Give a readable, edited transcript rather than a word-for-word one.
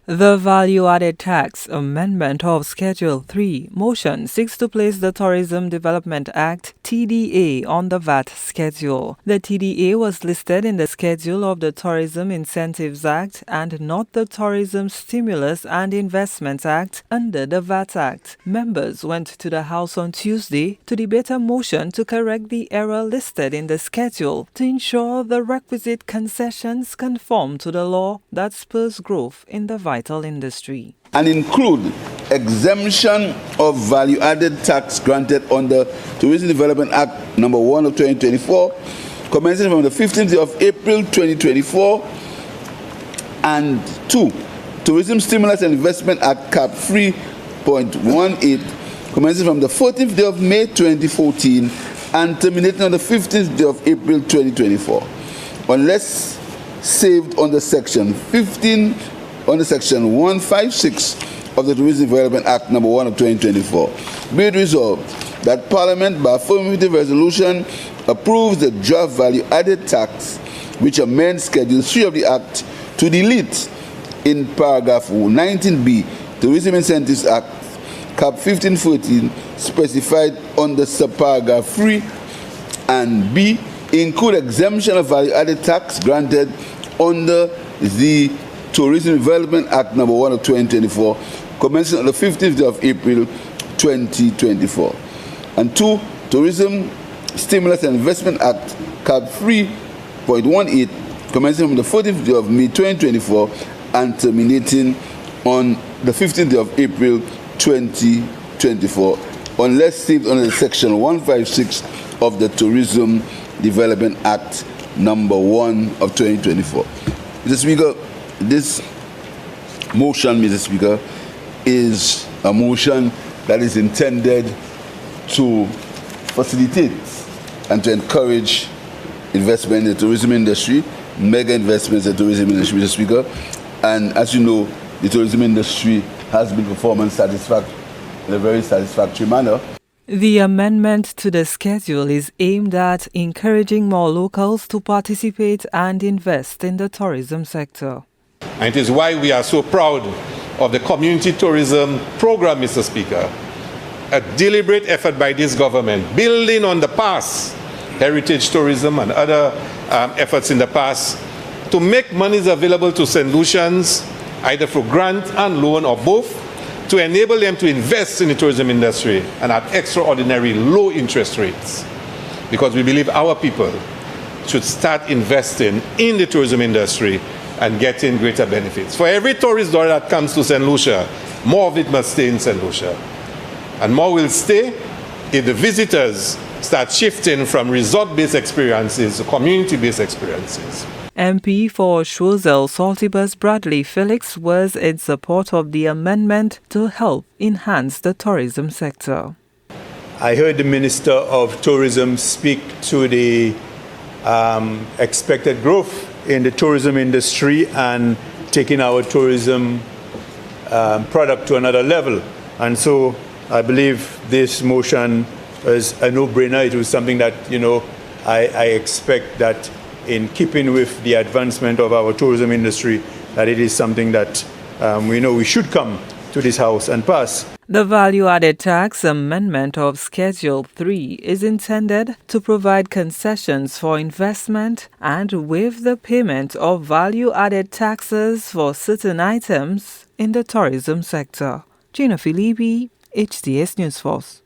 The Value-Added Tax Amendment of Schedule 3 motion seeks to place the Tourism Development Act (TDA) on the VAT schedule. The TDA was listed in the schedule of the Tourism Incentives Act and not the Tourism Stimulus and Investment Act under the VAT Act. Members went to the House on Tuesday to debate a motion to correct the error listed in the schedule to ensure the requisite concessions conform to the law that spurs growth in the vital industry. And include exemption of value-added tax granted under Tourism Development Act No. 1 of 2024, commencing from the 15th day of April 2024, and 2. Tourism Stimulus and Investment Act Cap 3.18, commencing from the 14th day of May 2014 and terminating on the 15th day of April 2024, unless saved under Section 156 of the Tourism Development Act No. 1 of 2024. Be it resolved that Parliament, by affirmative resolution, approves the draft value-added tax which amends Schedule 3 of the Act to delete in paragraph 19b Tourism Incentives Act Cap 1514 specified under subparagraph 3 and b include exemption of value-added tax granted under the Tourism Development Act No. 1 of 2024, commencing on the 15th day of April 2024. And 2. Tourism Stimulus and Investment Act Cap 3.18, commencing on the 14th day of May 2024 and terminating on the 15th day of April 2024, unless saved under Section 156 of the Tourism Development Act No. 1 of 2024. Mr. Speaker, this motion, Mr. Speaker, is a motion that is intended to facilitate and to encourage investment in the tourism industry, mega investments in the tourism industry, Mr. Speaker. And as you know, the tourism industry has been performing in a very satisfactory manner. The amendment to the schedule is aimed at encouraging more locals to participate and invest in the tourism sector. And it is why we are so proud of the community tourism program, Mr. Speaker. A deliberate effort by this government, building on the past, heritage tourism and other efforts in the past, to make monies available to St. Lucians, either for grant and loan or both, to enable them to invest in the tourism industry and at extraordinary low interest rates. Because we believe our people should start investing in the tourism industry and getting greater benefits. For every tourist dollar that comes to St. Lucia, more of it must stay in St. Lucia. And more will stay if the visitors start shifting from resort-based experiences to community-based experiences. MP for Choiseul Saltibus Bradley Felix was in support of the amendment to help enhance the tourism sector. I heard the Minister of Tourism speak to the expected growth in the tourism industry and taking our tourism product to another level. And so I believe this motion is a no-brainer. It was something that, I expect that in keeping with the advancement of our tourism industry, that it is something that we know we should come to this House and pass. The Value-Added Tax Amendment of Schedule 3 is intended to provide concessions for investment and waive the payment of value-added taxes for certain items in the tourism sector. Gina Filipi, HDS News Force.